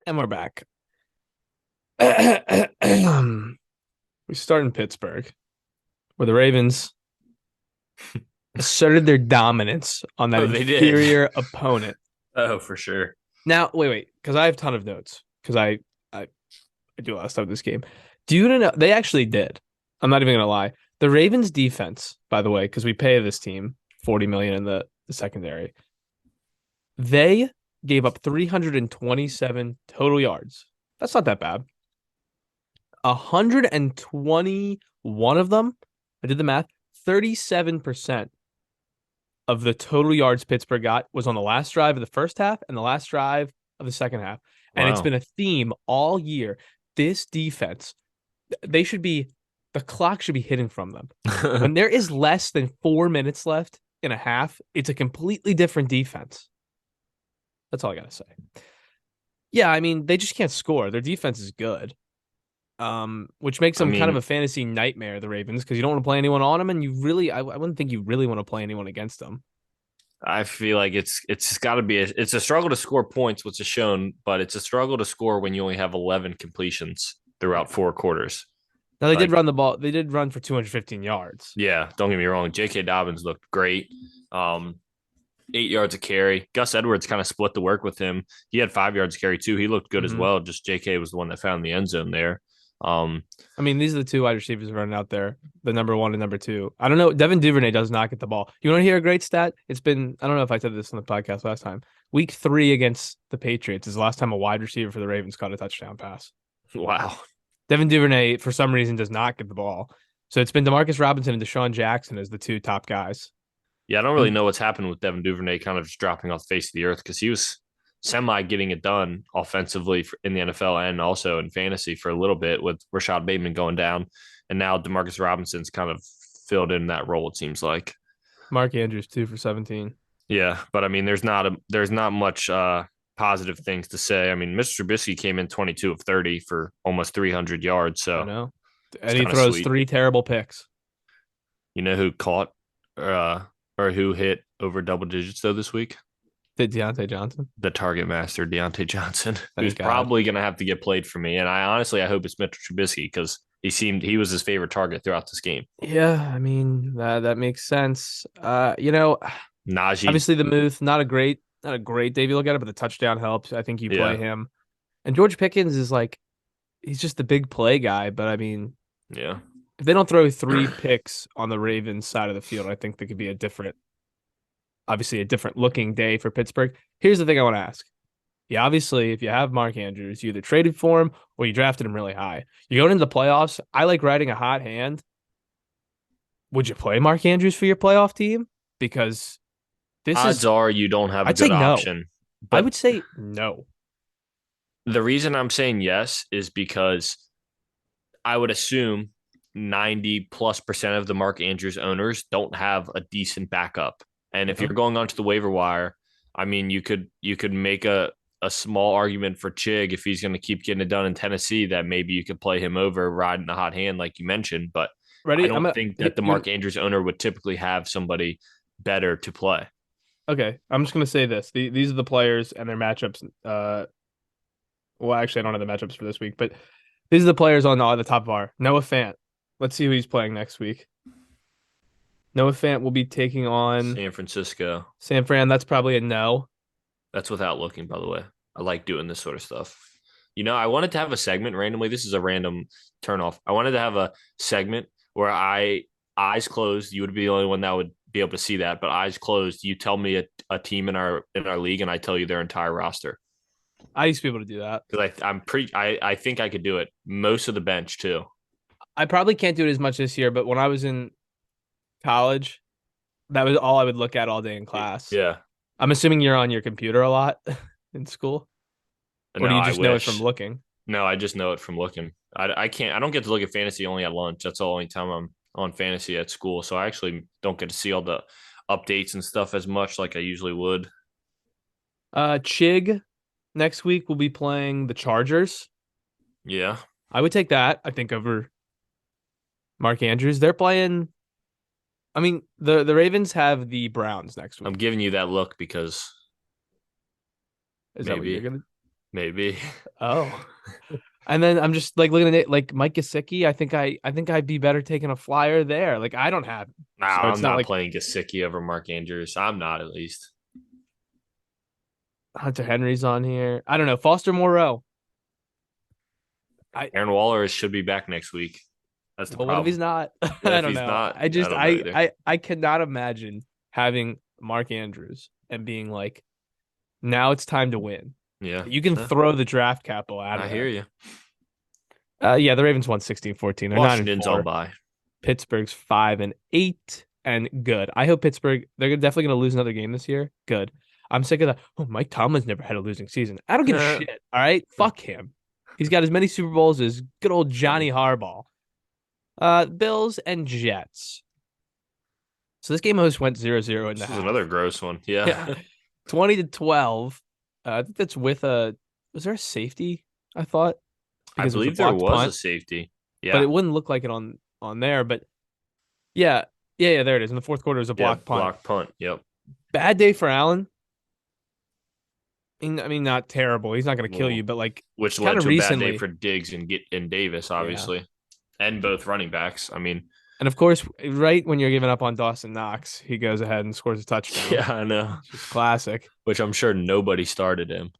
And we're back. We start in Pittsburgh, where the Ravens asserted their dominance on that Oh, they did. inferior opponent. Oh, for sure. Now, wait, because I have a ton of notes because I I do a lot of stuff in this game. Do you know they actually did? I'm not even gonna lie. The Ravens defense, by the way, because we pay this team 40 million in the secondary, they gave up 327 total yards. That's not that bad. 121 of them, I did the math, 37% of the total yards Pittsburgh got was on the last drive of the first half and the last drive of the second half. And it's Wow. been a theme all year. This defense, they should be, the clock should be hitting from them. When there is less than 4 minutes left in a half, it's a completely different defense. That's all I got to say. Yeah, I mean, they just can't score. Their defense is good. Which makes I them kind of mean, a fantasy nightmare, the Ravens, because you don't want to play anyone on them, and I wouldn't think you really want to play anyone against them. I feel like it's got to be it's a struggle to score points, which is shown, but it's a struggle to score when you only have 11 completions throughout Yeah. 4 quarters. Now they did Like, run the ball. They did run for 215 yards. yeah, don't get me wrong. J.K. Dobbins looked great. 8 yards of carry. Gus Edwards kind of split the work with him. He had 5 yards of carry too. He looked good as Hmm. well. Just J.K. was the one that found the end zone there. Um, I mean, these are the two wide receivers running out there, the number one and number two. I don't know. Devin Duvernay does not get the ball. You want to hear a great stat? It's been, I don't know if I said this on the podcast last time. Week 3 against the Patriots is the last time a wide receiver for the Ravens caught a touchdown pass. wow. Devin Duvernay, for some reason, does not get the ball. So it's been Demarcus Robinson and Deshaun Jackson as the two top guys. Yeah, I don't really And know what's happened with Devin Duvernay kind of just dropping off the face of the earth because he was semi getting it done offensively in the NFL and also in fantasy for a little bit with Rashad Bateman going down. And now Demarcus Robinson's kind of filled in that role, it seems like. Mark Andrews, 2 for 17. Yeah, but I mean, there's not much positive things to say. I mean, Mr. Trubisky came in 22 of 30 for almost 300 yards, I so know. it's And he kind of throws sweet. 3 terrible picks. You know who caught uh, or who hit over double digits though this week? Did Deontay Johnson? The target master, Deontay Johnson, who's Thank God. probably going to have to get played for me. And I hope it's Mitchell Trubisky because he was his favorite target throughout this game. Yeah, I mean that makes sense. Najee, Obviously the Muth, not a great day if you look at it, but the touchdown helps. I think you play yeah, him. And George Pickens is like he's just the big play guy, but I mean, yeah. if they don't throw 3 picks on the Ravens side of the field, I think there could be obviously a different looking day for Pittsburgh. Here's the thing I want to ask. Yeah, obviously, if you have Mark Andrews, you either traded for him or you drafted him really high. You're going into the playoffs. I like riding a hot hand. Would you play Mark Andrews for your playoff team? Because this Odds is, are you don't have a I'd say good no. option. I But would say no. the reason I'm saying yes is because I would assume 90+% of the Mark Andrews owners don't have a decent backup. And if Yeah. you're going onto the waiver wire, I mean, you could make a small argument for Chig if he's going to keep getting it done in Tennessee that maybe you could play him over riding the hot hand like you mentioned. But I Ready? don't think that the You Mark Andrews owner would typically have somebody better to play. okay. I'm just gonna say this. These are the players and their matchups. Well, actually, I don't have the matchups for this week, but these are the players on the top of our Noah Fant. Let's see who he's playing next week. Noah Fant will be taking on San Francisco. San Fran. That's probably a no. That's without looking, by the way. I like doing this sort of stuff. You know, I wanted to have a segment randomly. This is a random turn off. I wanted to have a segment where eyes closed, you would be the only one that would be able to see that, but eyes closed, you tell me a team in our league and I tell you their entire roster. I used to be able to do that. Because I think I could do it. Most of the bench too. I probably can't do it as much this year, but when I was in college, that was all I would look at all day in class. Yeah. I'm assuming you're on your computer a lot in school, or do No, you I just know it from wish. looking? No, I just know it from looking. I can't I don't get to look at fantasy only at lunch. That's the only time I'm on fantasy at school. So I actually don't get to see all the updates and stuff as much like I usually would. Chig next week will be playing the Chargers. Yeah. I would take that, I think, over Mark Andrews. They're playing. I mean, the Ravens have the Browns next I'm week. giving you that look because Is that what you're maybe gonna? Maybe. Oh. And then I'm just like looking at it like Mike Gesicki. I think I'd be better taking a flyer there. Like I don't have him. No, So I'm it's not not like playing Gasicki over Mark Andrews. I'm not, at least. Hunter Henry's on here. I don't know. Foster Moreau. I Aaron Waller should be back next week. That's the Well, what if he's problem. not? What I if don't he's know. not? I I just don't know either. I cannot imagine having Mark Andrews and being like, now it's time to win. Yeah. You can Huh? throw the draft capital out I of hear there. you. Yeah, the Ravens won 16-14. They're 9 and Washington's on 4. by. Pittsburgh's 5 and 8 and good. I hope Pittsburgh, they're definitely going to lose another game this year. Good. I'm sick of that. Oh, Mike Tomlin's never had a losing season. I don't give a shit. All right. Fuck him. He's got as many Super Bowls as good old Johnny Funny. Harbaugh. Bills and Jets. So this game host went 0-0 in the This is half. another gross one. Yeah. Yeah. 20-12. I think that's with a was there a safety? I thought I because it was a believe there blocked was a punt, safety. but Yeah. it wouldn't look like it on there. But yeah, yeah, there it is. In the fourth quarter, it was a Yeah. blocked punt. Block punt. Yep. Bad day for Allen. I mean, not terrible. He's not going to kill Well, you, but like which kind led of to a bad day recently, for Diggs and Davis, yeah. obviously, and both running backs. I mean, And of course, right when you're giving up on Dawson Knox, he goes ahead and scores a touchdown. yeah, I know. Just classic. Which I'm sure nobody started him.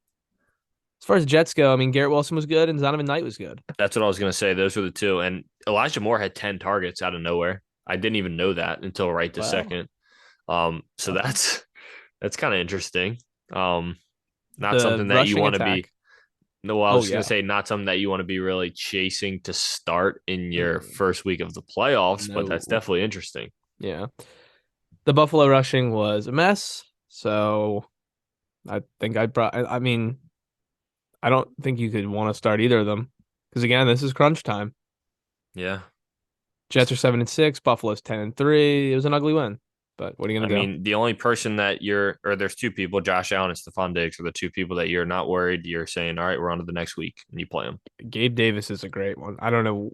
As far as Jets go, I mean, Garrett Wilson was good and Zonovan Knight was good. That's what I was gonna say. Those were the two. And Elijah Moore had 10 targets out of nowhere. I didn't even know that until right this Well, second. So uh, that's kind of interesting. Um, Not the something that you rushing want to be. attack. No, well, I Oh was gonna yeah. say not something that you want to be really chasing to start in your Mm-mm. first week of the playoffs, but that's No. definitely interesting. Yeah. The Buffalo rushing was a mess. So I think I mean, I don't think you could want to start either of them. Because again, this is crunch time. Yeah. Jets are 7-6, Buffalo's 10-3. It was an ugly win. But what are you I gonna do? mean, the only person that or there's two people, Josh Allen and Stephon Diggs, are the two people that you're not worried. You're saying, all right, we're on to the next week, and you play them. Gabe Davis is a great one. I don't know.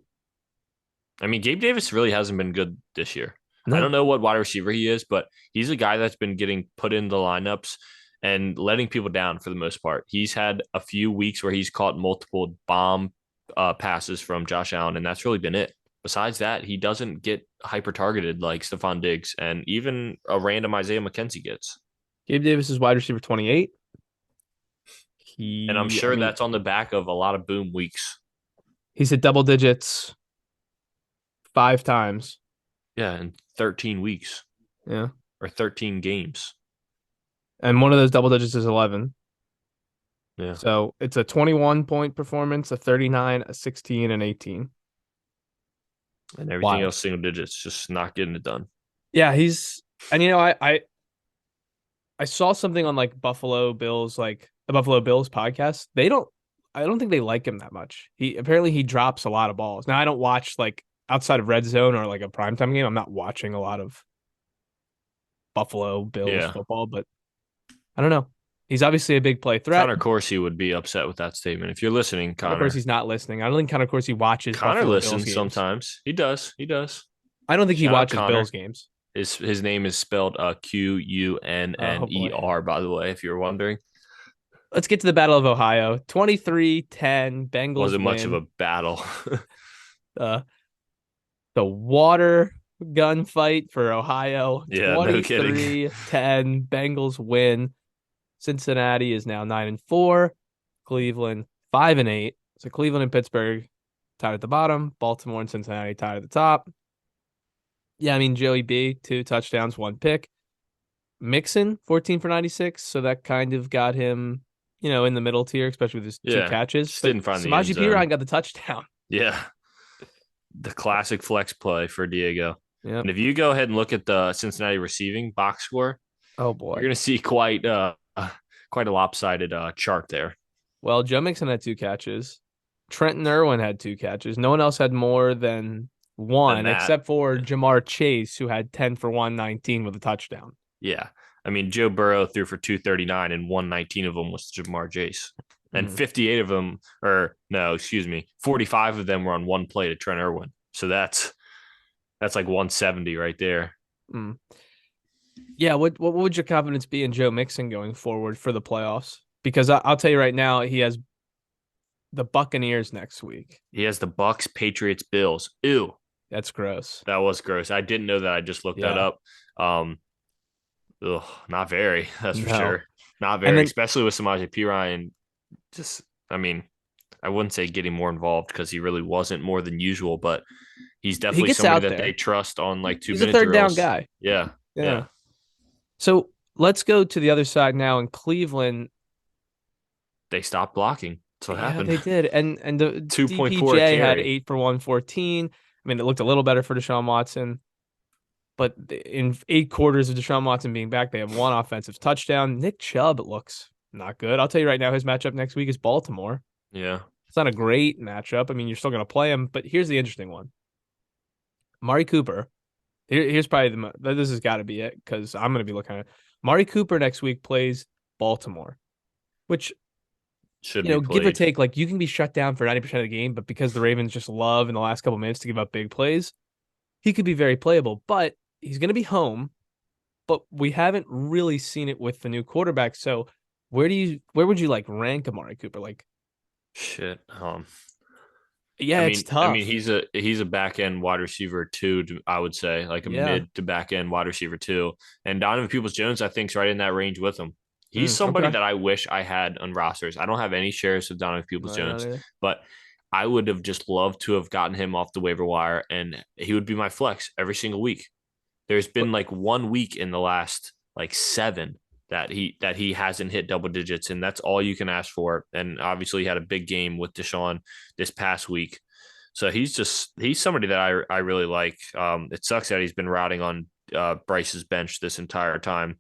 I mean, Gabe Davis really hasn't been good this year. I don't No. know what wide receiver he is, but he's a guy that's been getting put in the lineups and letting people down for the most part. He's had a few weeks where he's caught multiple bomb passes from Josh Allen, and that's really been it. Besides that, he doesn't get hyper targeted like Stephon Diggs and even a random Isaiah McKenzie gets. Gabe Davis is wide receiver 28. And I'm He, I sure mean, that's on the back of a lot of boom weeks. he's hit double digits 5 times. Yeah, in 13 weeks Yeah. or 13 games. And one of those double digits is 11. Yeah. So it's a 21-point performance, a 39, a 16, and 18. And everything Wild. else single digits, just not getting it done. Yeah, and I saw something on like Buffalo Bills, like the Buffalo Bills podcast. I don't think they like him that much. He drops a lot of balls. Now I don't watch like outside of red zone or like a primetime game. I'm not watching a lot of Buffalo Bills Yeah. football, but I don't know. He's obviously a big play threat. Connor Corsi would be upset with that statement. If you're listening, And of course, Connor. he's not listening. I don't think Connor Corsi watches Connor Buffalo Bills listens games. sometimes. He does. He does. I don't think he Shout out watches Bills Connor. games. His name is spelled Oh boy. Qunner, by the way, if you're wondering. Let's get to the Battle of Ohio. 23-10, Bengals Wasn't much of win. a battle. Uh, the water gunfight for Ohio. Yeah, no kidding. 23-10, Bengals win. Cincinnati is now 9-4. Cleveland 5-8. So Cleveland and Pittsburgh tied at the bottom. Baltimore and Cincinnati tied at the top. Yeah, I mean Joey B, 2 touchdowns, 1 pick. Mixon, 14 for 96. So that kind of got him, in the middle tier, especially with his 2 Yeah. catches. Just But didn't find the end Samaje zone. Perine got the touchdown. Yeah. The classic flex play for Diego. Yeah. And if you go ahead and look at the Cincinnati receiving box score, Oh boy. you're gonna see quite a lopsided chart there. Well, Joe Mixon had 2 catches. Trenton Irwin had 2 catches. No one else had more than one, That. except for Jamar Chase, who had 10 for 119 with a touchdown. Yeah. I mean, Joe Burrow threw for 239 and 119 of them was Jamar Chase. And 58 of them, 45 of them were on one play to Trent Irwin. So that's like 170 right there. Mm. Yeah, what would your confidence be in Joe Mixon going forward for the playoffs? Because I'll tell you right now, he has the Buccaneers next week. He has the Bucks, Patriots, Bills. Ew, That's gross. that was gross. I didn't know that. I just looked that Yeah. up. Um, ugh, not very. That's for No. sure. Not And very, then especially with Samaje Perine. Just, I mean, I wouldn't say getting more involved because he really wasn't more than usual, but he's he definitely gets somebody out that they there. trust on like two He's a minute third down drills. guy. Yeah, Yeah. yeah. So let's go to the other side now in Cleveland. They stopped blocking. That's what Yeah, happened. they did. And the 2.4 a DPJ had carry. 8 for 114. I mean, it looked a little better for Deshaun Watson, but in 8 quarters of Deshaun Watson being back, they have one offensive touchdown. Nick Chubb looks not good. I'll tell you right now, his matchup next week is Baltimore. Yeah. It's not a great matchup. I mean, you're still going to play him, but here's the interesting one. Mari Cooper. Here's probably this has got to be it because I'm going to be looking at it. Mari Cooper next week plays Baltimore, which, Should be give or played. take, like you can be shut down for 90% of the game, but because the Ravens just love in the last couple minutes to give up big plays, he could be very playable. But he's going to be home, but we haven't really seen it with the new quarterback. So where would you like rank Amari Cooper? Like, Shit. yeah, it's I mean, tough. he's a back end wide receiver too. I would say like a Yeah. mid to back end wide receiver too. And Donovan Peoples Jones, I think, is right in that range with him. He's somebody Okay. that I wish I had on rosters. I don't have any shares of Donovan Peoples No, I don't Jones, either. but I would have just loved to have gotten him off the waiver wire, and he would be my flex every single week. There's But been like 1 week in the last like seven that he hasn't hit double digits, and that's all you can ask for. And obviously, he had a big game with Deshaun this past week. So he's somebody that I really like. It sucks that he's been routing on Bryce's bench this entire time.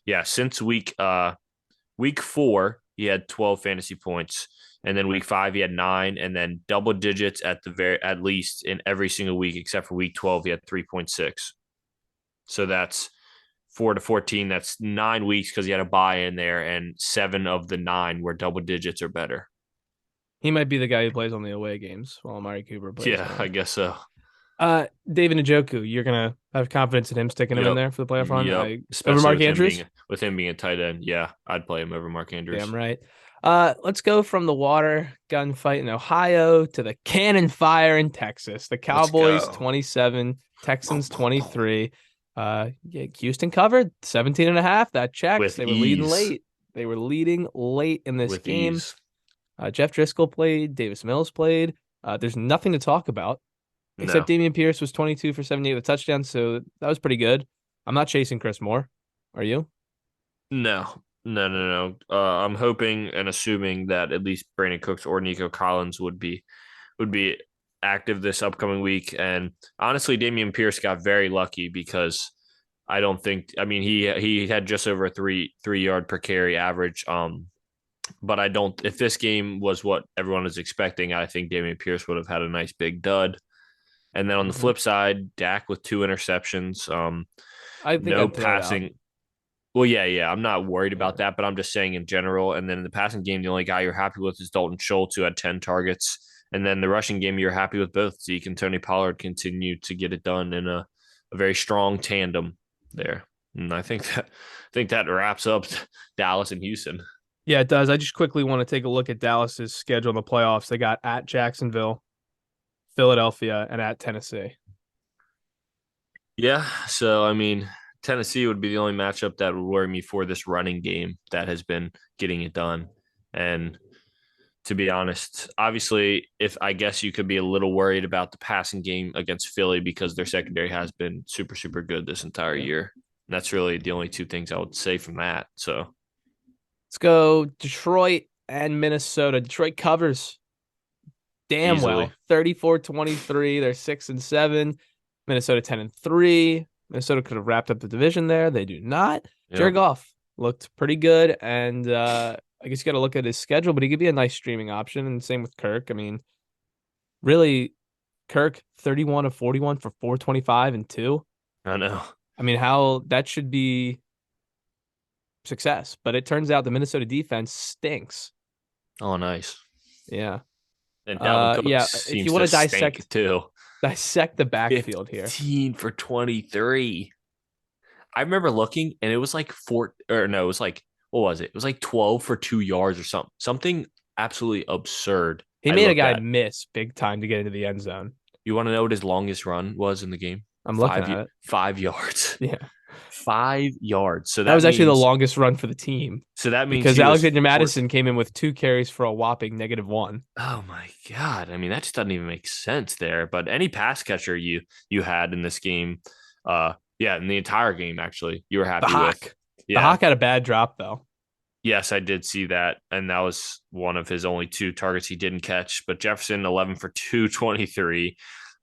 Yeah, since week 4 he had 12 fantasy points, and then week 5 he had 9, and then double digits at least in every single week except for week 12 he had 3.6. So that's 4 to 14. That's 9 weeks because he had a buy in there, and 7 of the 9 were double digits or better. he might be the guy who plays on the away games while Amari Cooper plays Yeah, I home. guess so. David Njoku, you're gonna have confidence in him sticking him in Yep. there for the playoff run. Yep. Over Especially Mark Andrews. with him being a tight end. Yeah, I'd play him over Mark Damn Andrews. right. Let's go from the water gunfight in Ohio to the cannon fire in Texas. The Let's Cowboys go. 27, Texans 23. Yeah, Houston covered 17 and a half. That checks. With They were leading ease. late. They were leading late in this With game. ease. Jeff Driscoll played. Davis Mills played. There's nothing to talk about except No. Damian Pierce was 22 for 78 with a touchdown, so that was pretty good. I'm not chasing Chris Moore. Are you? No. No. I'm hoping and assuming that at least Brandon Cooks or Nico Collins would be active this upcoming week. And honestly, Damian Pierce got very lucky because I don't think I mean he had just over a three yard per carry average. But I don't if this game was what everyone was expecting, I think Damian Pierce would have had a nice big dud. And then on the Mm-hmm. flip side, Dak with 2 interceptions, I think no I'd throw it out. passing. Well, yeah. I'm not worried Yeah. about that, but I'm just saying in general. And then in the passing game, the only guy you're happy with is Dalton Schultz, who had 10 targets. And then the rushing game, you're happy with both. Zeke and Tony Pollard continue to get it done in a very strong tandem there. And I think that wraps up Dallas and Houston. Yeah, it does. I just quickly want to take a look at Dallas's schedule in the playoffs. They got at Jacksonville, Philadelphia, and at Tennessee. Yeah. So, I mean, Tennessee would be the only matchup that would worry me for this running game that has been getting it done. And to be honest, obviously, if I guess you could be a little worried about the passing game against Philly because their secondary has been super, super good this entire Yeah. year. And that's really the only two things I would say from that. So Let's go Detroit and Minnesota. Detroit covers damn easily, well. 34-23. They're 6-7. Minnesota 10-3. Minnesota could have wrapped up the division there. They do not. yeah, Jared Goff looked pretty good, and I guess you got to look at his schedule, but he could be a nice streaming option. And same with Kirk. I mean, really, Kirk 31 of 41 for 425 and 2. I know. I mean, how that should be success, but it turns out the Minnesota defense stinks. Oh, nice. Yeah. And Dalvin Cook Yeah, if you seems want to to stink too. dissect the backfield here. 15 for 23. I remember looking and it was like it was like, what was it? It was like 12 for 2 yards or something. Something absolutely absurd. He I made a looked guy at. miss big time to get into the end zone. You want to know what his longest run was in the game? I'm looking at it. 5 yards. Yeah. 5 yards. That was actually the longest run for the team So that means because he was Alexander four. Madison came in with 2 carries for a whopping -1. Oh my God. I mean, that just doesn't even make sense there. But any pass catcher you had in this game, yeah, in the entire game actually, you were The happy with. Hawk. The Yeah. Hawk had a bad drop though. Yes, I did see that. And that was one of his only two targets he didn't catch. But Jefferson, 11 for 223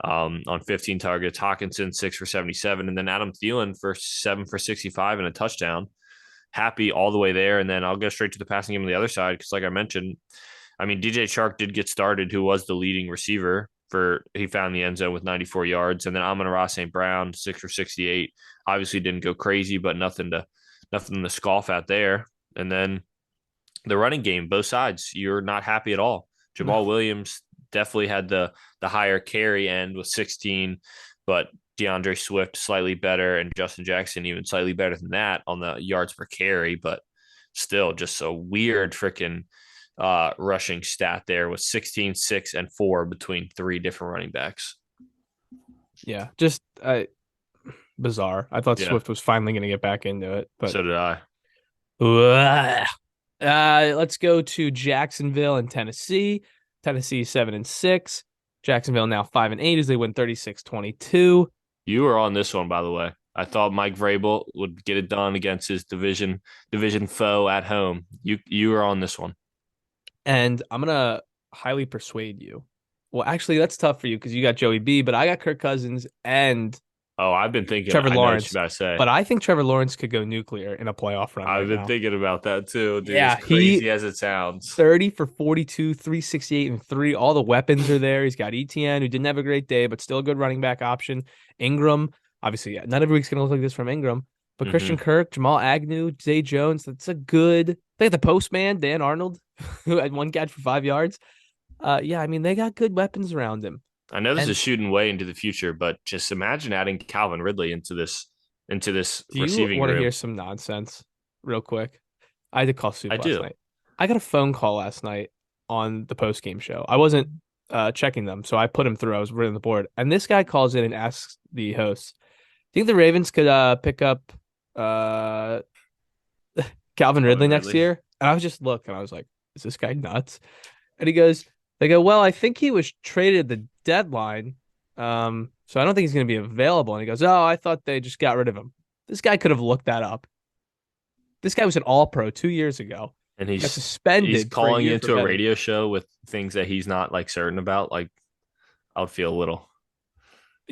on 15 targets. Hawkinson, 6 for 77. And then Adam Thielen for 7 for 65 and a touchdown. Happy all the way there. And then I'll go straight to the passing game on the other side because, like I mentioned, I mean, DJ Chark did get started, who was the leading receiver he found the end zone with 94 yards. And then Amon-Ra St. Brown, 6 for 68. Obviously didn't go crazy, but nothing to scoff at there. And then the running game, both sides, you're not happy at all. Jamal Williams definitely had the higher carry end with 16, but DeAndre Swift slightly better and Justin Jackson even slightly better than that on the yards per carry, but still just a weird freaking rushing stat there with 16, 6, and 4 between three different running backs. Yeah, just bizarre. I thought Yeah, Swift was finally going to get back into it, but so did I. Let's go to Jacksonville and Tennessee. Tennessee 7-6. Jacksonville now 5-8 as they win 36-22. You were on this one, by the way. I thought Mike Vrabel would get it done against his division foe at home. You were on this one. And I'm gonna highly persuade you. Well, actually, that's tough for you because you got Joey B, but I got Kirk Cousins and Oh, I've been thinking. Trevor I know what Lawrence. you're about to say. But I think Trevor Lawrence could go nuclear in a playoff run I've right been now. thinking about that too, dude. Yeah, As crazy as it sounds. 30 for 42, 368 and 3. All the weapons are there. He's got ETN, who didn't have a great day, but still a good running back option. Ingram, obviously, yeah, not every week's going to look like this from Ingram, but Christian Kirk, Jamal Agnew, Zay Jones, that's a good. They got the postman, Dan Arnold, who had 1 catch for 5 yards. Yeah, I mean, they got good weapons around him. I know this And is shooting way into the future, but just imagine adding Calvin Ridley into this do you receiving want to room. hear some nonsense real quick? I had to call Soup I last do. night. I got a phone call last night on the post game show. I wasn't checking them, so I put him through. I was reading the board, and this guy calls in and asks the host, "Do you think the Ravens could pick up Calvin Ridley Calvin next Ridley. year?" And I was just looking. I was like, "Is this guy nuts?" And he goes, "They go, well, I think he was traded at the deadline, so I don't think he's going to be available." And he goes, "Oh, I thought they just got rid of him." This guy could have looked that up. This guy was an All-Pro 2 years ago. And He got he's suspended for a calling year for into a betting. radio show with things that he's not like certain about. Like I would feel a little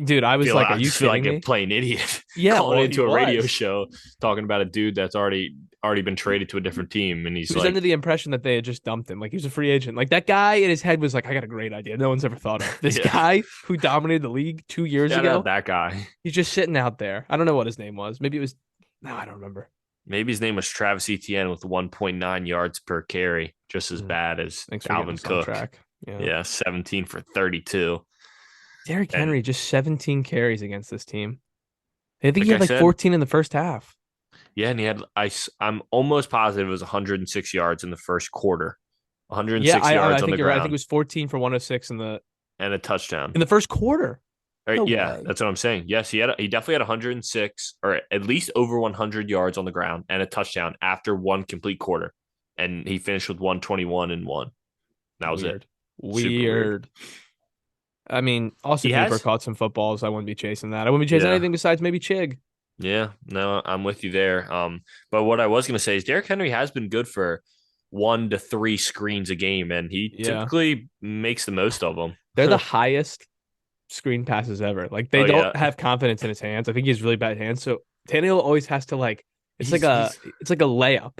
Dude, I was like, "Are I you just feel like kidding a me?" plain idiot Yeah, calling well, he into a radio was. show talking about a dude that's already been traded to a different team, and He he's was under like, the impression that they had just dumped him. Like he was a free agent. Like that guy in his head was like, "I got a great idea. No one's ever thought of this yeah, guy who dominated the league 2 years shout out ago. that guy. He's just sitting out there. I don't know what his name was. Maybe it was. No, I don't remember. Maybe his name was Travis Etienne with 1.9 yards per carry, just as bad as Thanks for getting Dalvin us on Cook. track. Yeah. Yeah, 17 for 32. Derrick And Henry just 17 carries against this team. I think like he I had like said, 14 in the first half. yeah, and he had I'm almost positive it was 106 yards in the first quarter. Yeah, 106 I yards on think the you're right. I think it ground was 14 for 106 and a touchdown. in the first quarter. Right, No yeah, way. that's what I'm saying. Yes, he definitely had 106 or at least over 100 yards on the ground and a touchdown after one complete quarter, and he finished with 121 and one. That was it. Weird. Super weird. Weird. I mean, Austin He Hooper has, caught some footballs. I wouldn't be chasing that. I wouldn't be chasing yeah, anything besides maybe Chig. yeah. No, I'm with you there. But what I was gonna say is Derrick Henry has been good for 1 to 3 screens a game, and he Yeah. typically makes the most of them. They're the highest screen passes ever. Like they Oh don't yeah, have confidence in his hands. I think he has really bad hands. So Tannehill always has to like he's it's like a layup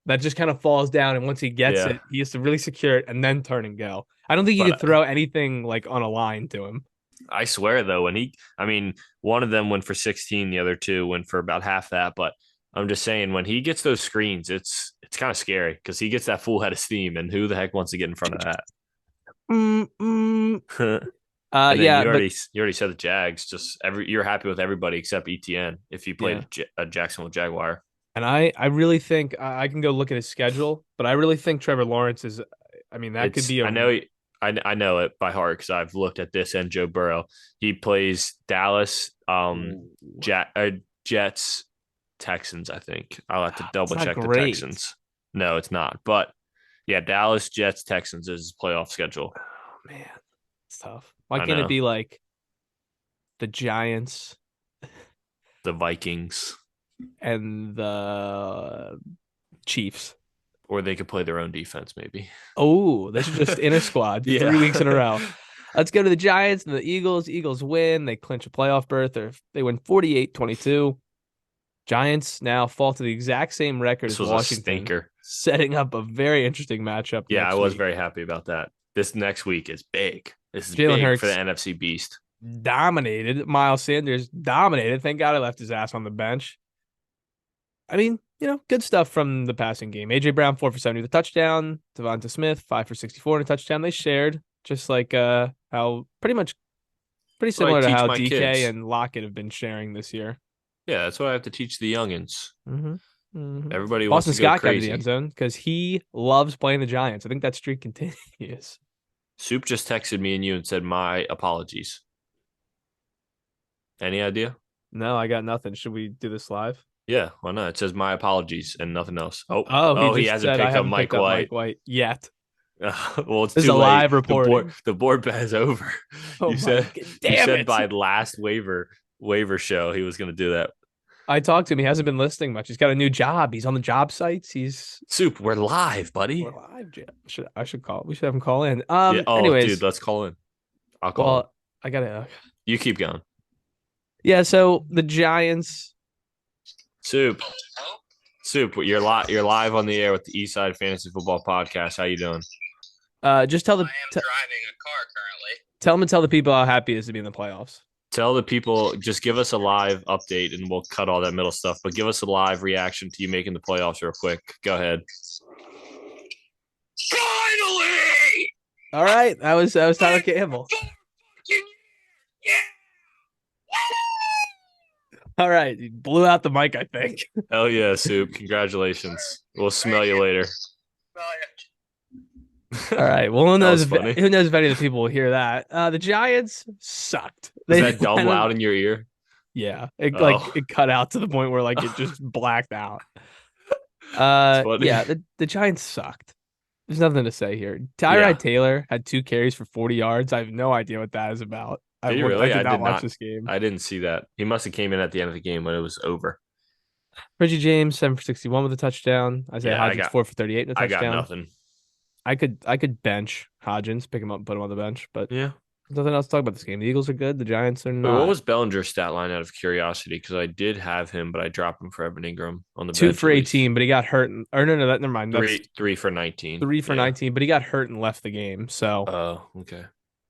that just kind of falls down, and once he gets yeah. it, he has to really secure it and then turn and go. I don't think you could But throw anything like on a line to him. I swear though, I mean, one of them went for 16, the other two went for about half that. But I'm just saying, when he gets those screens, it's kind of scary because he gets that full head of steam, and who the heck wants to get in front of that? Mm, mm. And then Yeah, but you already said the Jags. Just you're happy with everybody except ETN if you yeah. played a Jacksonville Jaguar. And I really think I can go look at his schedule, but I really think Trevor Lawrence is I mean, that could It's be a I know it by heart because I've looked at this and Joe Burrow. He plays Dallas, ooh, Jets, Texans. I think I'll have to it's double not check the great. Texans. No, it's not. But yeah, Dallas, Jets, Texans is his playoff schedule. Oh man, it's tough. Why I can't it know be like the Giants the Vikings, and the Chiefs? or they could play their own defense maybe. Oh, they should just inner squad Yeah. 3 weeks in a row. Let's go to the Giants and the Eagles. Eagles win. They clinch a playoff berth, or they win 48-22. Giants now fall to the exact same record This as was a Washington, stinker. setting up a very interesting matchup Yeah, I next was week. very happy about that. This next week is big. This is Jalen big for the Hurts NFC Beast. dominated. Miles Sanders dominated. Thank God I left his ass on the bench. I mean, good stuff from the passing game. AJ Brown 4 for 70 with a touchdown. Devonta Smith 5 for 64 and a touchdown. They shared, just like how pretty That's what I similar to teach how my DK kids. and Lockett have been sharing this year. Yeah, that's what I have to teach the youngins. hmm hmm Everybody wants Boston to go Scott got to the end crazy. zone because he loves playing the Giants. I think that streak continues. Soup just texted me and you and said, my apologies. Any idea? No, I got nothing. Should we do this live? Yeah, why not? It says my apologies and nothing else. Oh, Oh, he oh, he just hasn't said I picked up haven't Mike picked up White. Mike White yet. Well, it's This is too a late. live reporting. The board bet is over. Oh You my said god, you damn said it. by last waiver show he was going to do that. I talked to him. He hasn't been listing much. He's got a new job. He's on the job sites. Soup, we're live, buddy. We're live, Jim. I should call. We should have him call in. Yeah. Oh, dude, Anyways, let's call in. I'll call him. well, I gotta. You keep going. Yeah. So the Giants. Soup, Soup, You're live on the air with the Eastside Fantasy Football Podcast. How you doing? Just tell the. Driving a car currently. Tell him and tell the people how happy he is to be in the playoffs. Tell the people, just give us a live update and we'll cut all that middle stuff, but give us a live reaction to you making the playoffs real quick. Go ahead. Finally! All right, that was Tyler Campbell. Yeah! All right, he blew out the mic, I think. Hell yeah, Soup. Congratulations. We'll smell you later. All right. Well, who That knows? was funny. Who knows if any of the people will hear that? The Giants sucked. Is that dumb loud in your ear? Yeah, it Oh. it cut out to the point where it just blacked out. funny. Yeah, the Giants sucked. There's nothing to say here. Tyrod Yeah. Taylor had 2 carries for 40 yards. I have no idea what that is about. Did he really? I did I not did watch not. this game. I didn't see that. He must have came in at the end of the game when it was over. Reggie James 7 for 61 with a touchdown. Isaiah Yeah, Hodgins 4 for 38 and a I got touchdown. nothing. I could bench Hodgins, pick him up, and put him on the bench, but Yeah. there's nothing else to talk about this game. The Eagles are good. The Giants are Wait, not. what was Bellinger's stat line out of curiosity? Because I did have him, but I dropped him for Evan Ingram on the 2 bench. for at least. 18, but he got hurt. Or no, never mind. That's Three for 19. 3 for Yeah. 19, but he got hurt and left the game. So Oh, okay.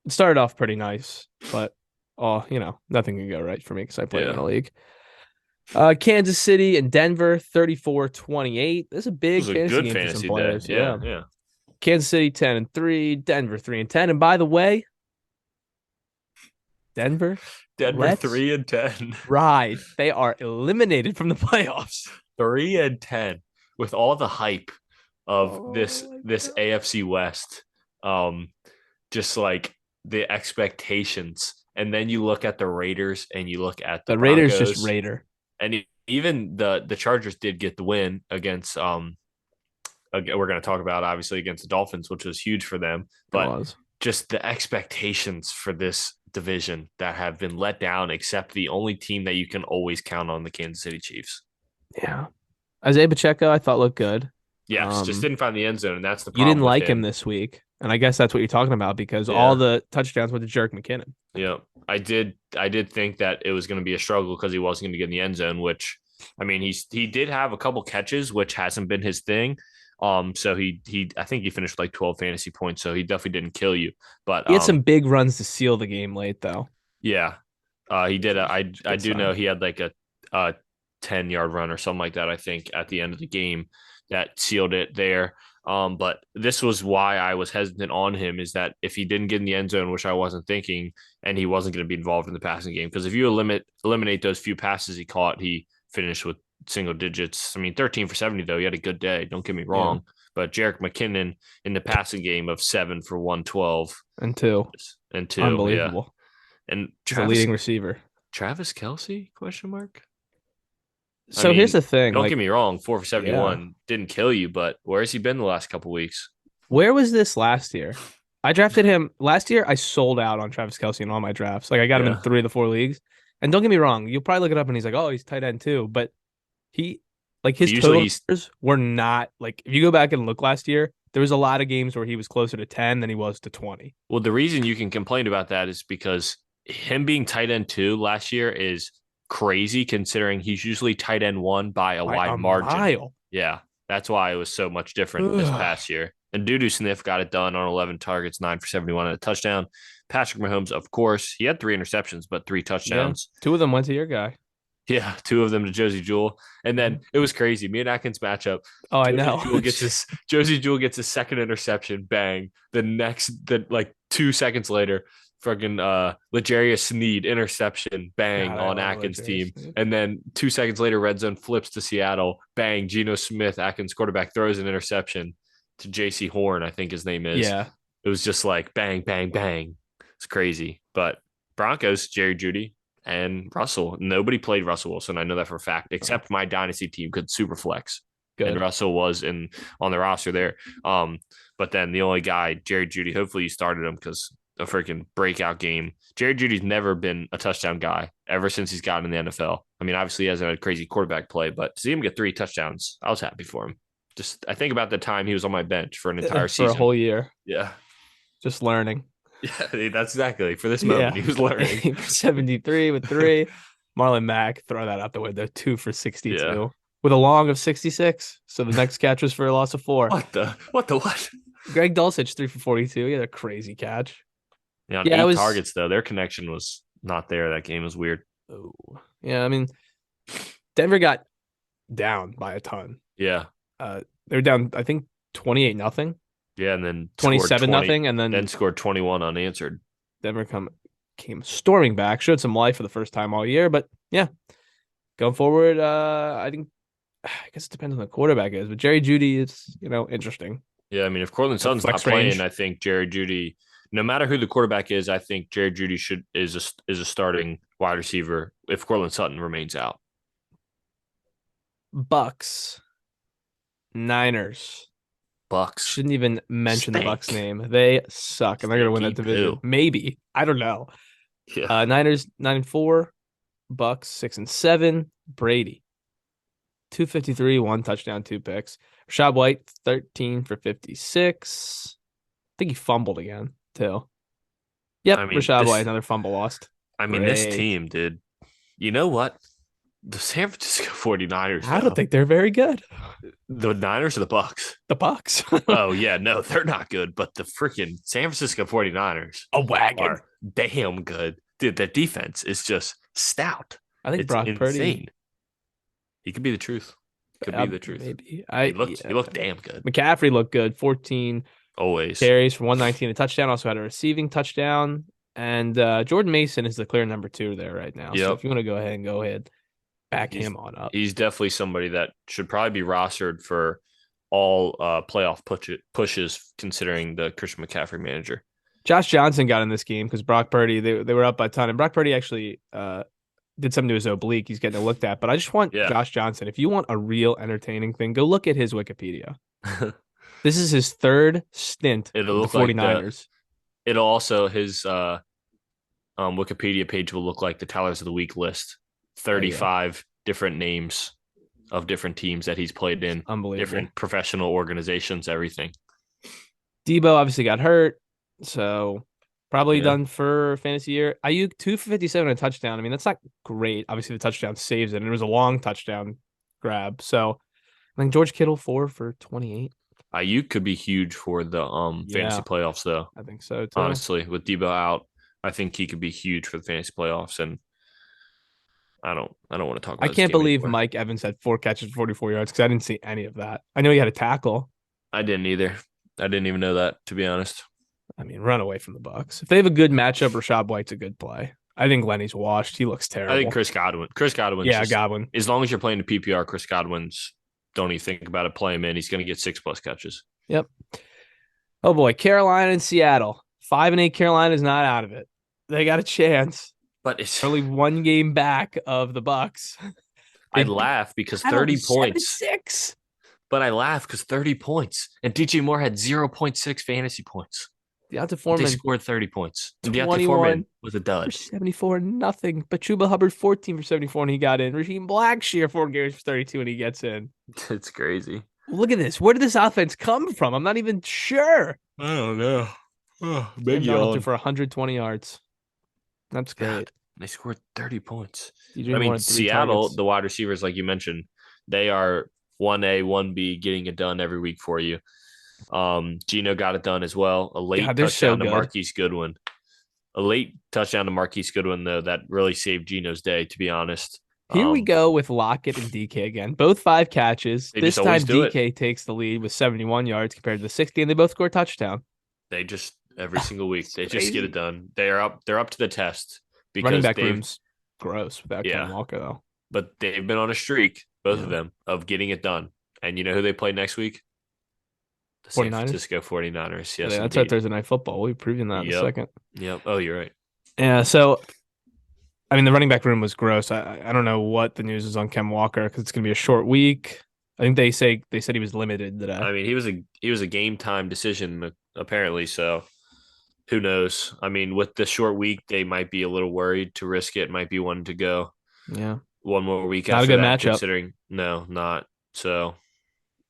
it started off pretty nice, but nothing can go right for me because I played in Yeah. a league. Kansas City and Denver 34-28. This is a It big was a fantasy good game for fantasy some day. players. Yeah. Kansas City 10-3, Denver 3-10. And by the way, Denver Denver Let's 3-10. ride. They are eliminated from the playoffs. 3-10 with all the hype of Oh this my God. AFC West. Just like the expectations. And then you look at the Raiders and you look at the Raiders Broncos, just Raider. and even the Chargers did get the win against we're going to talk about obviously against the Dolphins, which was huge for them, but just the expectations for this division that have been let down, except the only team that you can always count on, the Kansas City Chiefs. Yeah. Isaiah Pacheco, I thought looked good. Yes, just didn't find the end zone, and that's the You problem. didn't like him this week. And I guess that's what you're talking about because all the touchdowns went to Jerick McKinnon. Yeah, I did think that it was going to be a struggle because he wasn't going to get in the end zone, which, I mean, he did have a couple catches, which hasn't been his thing. So I think he finished with like 12 fantasy points, so he definitely didn't kill you. But he had some big runs to seal the game late, though. Yeah, he did. I do sign. know he had like a 10-yard run or something like that, I think, at the end of the game that sealed it there. But this was why I was hesitant on him, is that if he didn't get in the end zone, which I wasn't thinking, and he wasn't going to be involved in the passing game, because if you eliminate those few passes he caught, he finished with single digits. I mean, 13 for 70, though. He had a good day. Don't get me wrong. But Jerick McKinnon in the passing game of 7 for 112 And two. and 2, yeah. Unbelievable. And He's a leading receiver. Travis Kelce? Question mark. So here's the thing. Don't like, get me wrong, 4 for 71 didn't kill you, but where has he been the last couple weeks? Where was this last year? I drafted him last year. I sold out on Travis Kelce in all my drafts. Like I got him in 3 of the 4 leagues. And don't get me wrong, you'll probably look it up and he's like, oh, he's tight end too. But he, like his total numbers were not like if you go back and look last year, there was a lot of games where he was closer to 10 than he was to 20. Well, the reason you can complain about that is because him being tight end 2 last year is crazy considering he's usually tight end 1 by a wide margin. Mile. Yeah, that's why it was so much different this past year. And Dudu Sniff got it done on 11 targets, 9 for 71 and a touchdown. Patrick Mahomes, of course, he had 3 interceptions, but 3 touchdowns. Yeah, 2 of them went to your guy. Yeah, 2 of them to Josie Jewell. And then it was crazy. Me and Atkins matchup. Oh, I know. Josie Jewell gets his second interception. Bang. Like 2 seconds later, fucking L'Jarius Sneed interception. Bang on Atkins' team. And then 2 seconds later, red zone flips to Seattle. Bang. Geno Smith, Atkins quarterback, throws an interception to J.C. Horn, I think his name is. Yeah. It was just like bang, bang, bang. It's crazy. But Broncos, Jerry Jeudy and Russell. Nobody played Russell Wilson. I know that for a fact, except my dynasty team could super flex. Good. And Russell was on the roster there. But then the only guy, Jerry Jeudy, hopefully you started him because a freaking breakout game. Jerry Judy's never been a touchdown guy ever since he's gotten in the NFL. I mean, obviously he hasn't had a crazy quarterback play, but to see him get 3 touchdowns, I was happy for him. I think about the time he was on my bench for an entire season. For a whole year. Yeah. Just learning. Yeah, that's exactly. For this moment, he was learning. 73 with 3. Marlon Mack, throw that out the window. 2 for 62 with a long of 66. So the next catch was for a loss of 4. What? Greg Dulcich, 3 for 42. He had a crazy catch. Yeah, 8 targets, though. Their connection was not there. That game was weird. Oh, yeah. I mean, Denver got down by a ton. Yeah. They were down, I think, 28-0. Yeah, and then 27-0, and then scored 21 unanswered. Denver came storming back, showed some life for the first time all year. But yeah, going forward, I guess it depends on the quarterback is, but Jerry Jeudy is interesting. Yeah, I mean, if Cortland Sutton's not playing, I think Jerry Jeudy, no matter who the quarterback is, I think Jerry Jeudy is a starting wide receiver if Cortland Sutton remains out. Bucks, Niners. Bucks shouldn't even mention the Bucks name. They suck, and they're gonna win that division. Maybe, I don't know. Yeah. Niners 9-4, Bucks 6-7. Brady 253, 1 touchdown, 2 picks. Rashad White 13 for 56. I think he fumbled again too. Yep, Rashad White, another fumble lost. I mean, this team, dude. You know what? The San Francisco 49ers. I don't think they're very good. The Niners or the Bucks? The Bucks. Oh, yeah. No, they're not good. But the freaking San Francisco 49ers a wagon. Are damn good. Dude, their defense is just stout. I think Brock Purdy. He could be the truth. Could be the truth. Maybe. He looked damn good. McCaffrey looked good. 14 always carries for 119, a touchdown. Also had a receiving touchdown. And Jordan Mason is the clear number 2 there right now. Yep. So if you want to go ahead. Back him on up. He's definitely somebody that should probably be rostered for all playoff pushes, considering the Christian McCaffrey manager. Josh Johnson got in this game because Brock Purdy, they were up by a ton. And Brock Purdy actually did something to his oblique. He's getting looked at. But I just want Josh Johnson. If you want a real entertaining thing, go look at his Wikipedia. This is his 3rd stint with the 49ers. It'll also, his Wikipedia page will look like the Tyler's of the Week list. 35 different names of different teams that he's played in. Unbelievable. Different professional organizations, everything. Debo obviously got hurt, so probably done for fantasy year. Ayuk 2 for 57 and a touchdown. I mean, that's not great. Obviously, the touchdown saves it, and it was a long touchdown grab. So I think George Kittle 4 for 28. Ayuk could be huge for the fantasy playoffs, though. I think so, too. Honestly, with Debo out, I think he could be huge for the fantasy playoffs, and I don't want to talk about I can't believe anymore. Mike Evans had 4 catches for 44 yards because I didn't see any of that. I know he had a tackle. I didn't either. I didn't even know that, to be honest. I mean, run away from the Bucks. If they have a good matchup, Rashad White's a good play. I think Lenny's washed. He looks terrible. I think Chris Godwin. Yeah, Godwin. As long as you're playing the PPR, Chris Godwin's don't even think about it. Play him in. He's going to get 6+ catches. Yep. Oh boy, Carolina and Seattle. 5-8 Carolina is not out of it. They got a chance. But it's Only one game back of the Bucks. I They laugh because Seattle 30 points. 7-6. But I laugh because 30 points. And DJ Moore had 0.6 fantasy points. Deontay They Foreman scored 30 points. And Deontay 21 Foreman was a for dud. 74, nothing. But Chuba Hubbard 14 for 74 and he got in. Raheem Blackshear 4 games for 32 and he gets in. It's crazy. Look at this. Where did this offense come from? I'm not even sure. I don't know. Oh, Sam big Darnold threw yawn. for 120 yards. That's great. God, they scored 30 points. DJ I Moore mean, had 3 Seattle, targets. the wide receivers, like you mentioned, they are 1A, 1B, getting it done every week for you. Gino got it done as well. A late God, they're so touchdown to good. Marquise Goodwin. A late touchdown to Marquise Goodwin, though, that really saved Gino's day, to be honest. Here we go with Lockett and DK again. Both 5 catches. They This just always time do it. DK takes the lead with 71 yards compared to the 60, and they both score a touchdown. They just every single week It's they just get crazy. it done. They're up to the test Running because back they've room's gross without yeah, Ken Walker, though. but they've been on a streak, both Yeah. of them, of getting it done. And you know who they play next week? The San 49ers? Francisco 49ers. Yes, Yeah, that's our indeed. Thursday Night Football. We'll be previewing that in a Yep. second. Yep. Oh, you're right. Yeah, so I mean, the running back room was gross. I don't know what the news is on Ken Walker because it's going to be a short week. I think they said he was limited today. I mean, he was a game time decision apparently. So who knows? I mean, with the short week, they might be a little worried to risk it. Might be one to go Yeah, one more week not a after good that. matchup. Considering no, not so.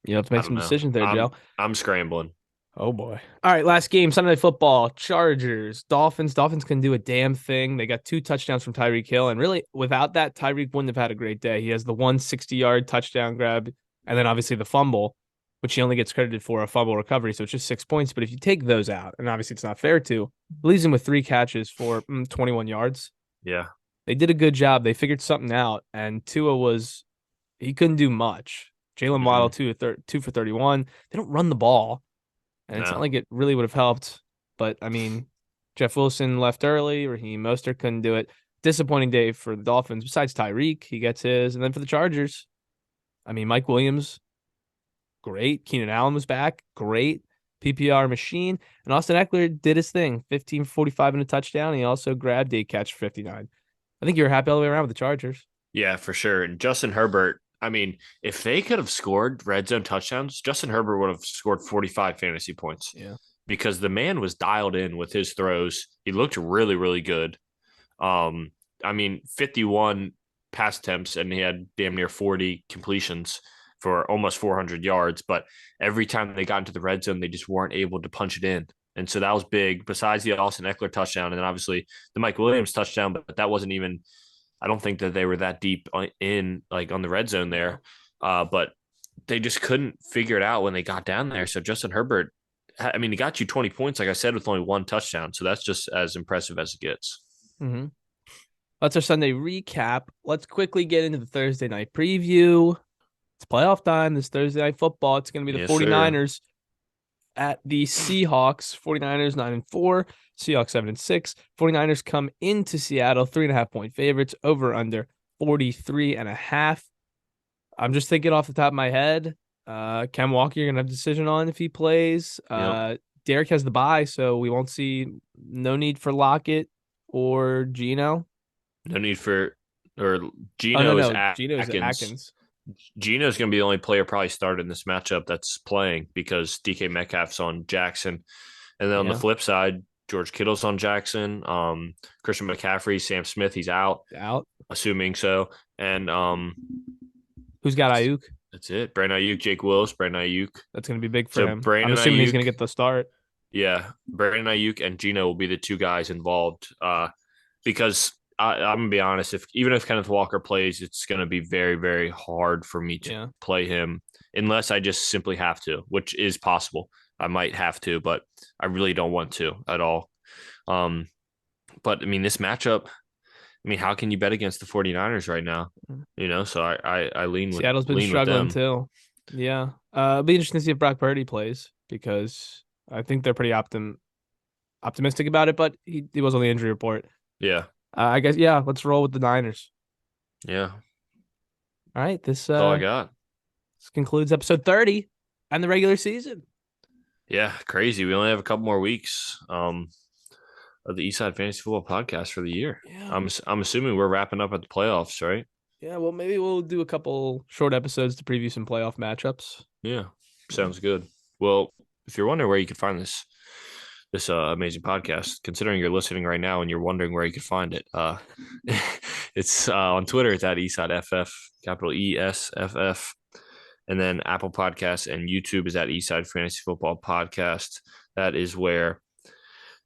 You have to I make don't some know. decisions there, Joe. I'm scrambling. Oh boy. All right, last game, Sunday Night Football, Chargers, Dolphins. Dolphins can do a damn thing. They got 2 touchdowns from Tyreek Hill, and really, without that, Tyreek wouldn't have had a great day. He has the 160-yard touchdown grab, and then obviously the fumble, which he only gets credited for a fumble recovery, so it's just 6 points. But if you take those out, and obviously it's not fair to, leaves him with 3 catches for 21 yards. Yeah. They did a good job. They figured something out, and he couldn't do much. Jalen Waddle, 2 for 31. They don't run the ball. And it's not No. like it really would have helped. But, I mean, Jeff Wilson left early. Raheem Mostert couldn't do it. Disappointing day for the Dolphins. Besides Tyreek, he gets his. And then for the Chargers, I mean, Mike Williams, great. Keenan Allen was back, great. PPR machine. And Austin Eckler did his thing. 15 for 45 and a touchdown. He also grabbed a catch for 59. I think you were happy all the way around with the Chargers. Yeah, for sure. And Justin Herbert, I mean, if they could have scored red zone touchdowns, Justin Herbert would have scored 45 fantasy points. Yeah. Because the man was dialed in with his throws. He looked really, really good. I mean, 51 pass attempts and he had damn near 40 completions for almost 400 yards. But every time they got into the red zone, they just weren't able to punch it in. And so that was big, besides the Austin Eckler touchdown and then obviously the Mike Williams touchdown, but that wasn't even – I don't think that they were that deep in like on the red zone there, but they just couldn't figure it out when they got down there. So Justin Herbert, I mean, he got you 20 points, like I said, with only 1 touchdown. So that's just as impressive as it gets. Mm-hmm. That's our Sunday recap. Let's quickly get into the Thursday night preview. It's playoff time. This Thursday Night Football. It's going to be the Yes, 49ers at the Seahawks. 49ers 9-4. Seahawks 7-6. 49ers come into Seattle 3.5-point favorites, over under 43.5. I'm just thinking off the top of my head. Ken Walker, you're gonna have a decision on if he plays. Derek has the bye, so we won't see. No need for Lockett or Gino. No need for or Gino no. is Gino is Atkins. Atkins. Gino's going to be the only player probably started in this matchup that's playing because DK Metcalf's on Jackson, and then on the flip side, George Kittle's on Jackson. Christian McCaffrey, Sam Smith, he's out, assuming so, and who's got Ayuk? That's it. Brandon Ayuk, Jake Willis, Brandon Ayuk. That's going to be big for him. Brandon I'm assuming Ayuk, he's going to get the start. Yeah, Brandon Ayuk and Gino will be the 2 guys involved. Because I'm gonna be honest, even if Kenneth Walker plays, it's gonna be very, very hard for me to play him unless I just simply have to, which is possible. I might have to, but I really don't want to at all. But I mean, this matchup, I mean, how can you bet against the 49ers right now? You know, so I lean with Seattle's been struggling too. Yeah. It'll be interesting to see if Brock Purdy plays because I think they're pretty optimistic about it, but he was on the injury report. Yeah. I guess, let's roll with the Niners. Yeah. All right. That's all I got. This concludes episode 30 and the regular season. Yeah, crazy. We only have a couple more weeks of the Eastside Fantasy Football Podcast for the year. Yeah. I'm assuming we're wrapping up at the playoffs, right? Yeah, well, maybe we'll do a couple short episodes to preview some playoff matchups. Yeah, sounds good. Well, if you're wondering where you can find this amazing podcast, considering you're listening right now and you're wondering where you can find it, it's on Twitter. It's at EasideFF, capital ESFF, and then Apple Podcasts and YouTube is at Eastside Fantasy Football Podcast. That is where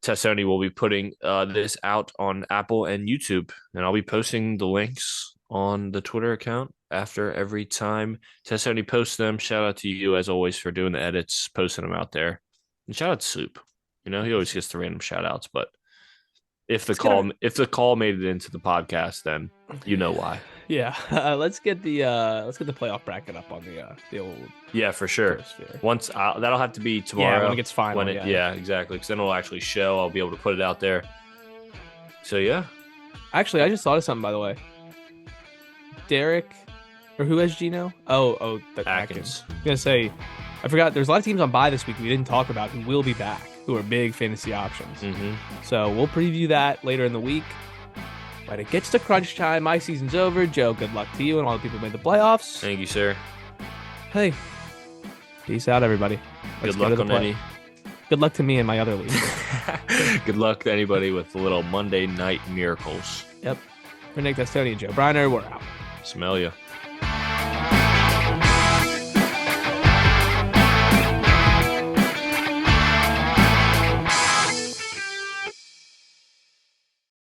Tessoni will be putting this out on Apple and YouTube, and I'll be posting the links on the Twitter account after every time Tessoni posts them. Shout out to you as always for doing the edits, posting them out there, and shout out to Soup. He always gets the random shout outs, but if the call made it into the podcast, then you know why. Yeah, let's get the playoff bracket up on the old. Yeah, for sure. Sphere. Once that'll have to be tomorrow. Yeah, when it gets final. Yeah, exactly. Because then it'll actually show. I'll be able to put it out there. So yeah. Actually, I just thought of something, by the way. Derek, or who has Gino? Oh, the Atkins. I was gonna say, I forgot. There's a lot of teams on bye this week we didn't talk about who will be back, who are big fantasy options. Mm-hmm. So we'll preview that later in the week. When it gets to crunch time, my season's over. Joe, good luck to you and all the people who made the playoffs. Thank you, sir. Hey, peace out, everybody. Good luck on any. Good luck to me and my other league. Good luck to anybody with the little Monday night miracles. Yep. For Nick Testoni and Joe Briner, we're out. Smell ya.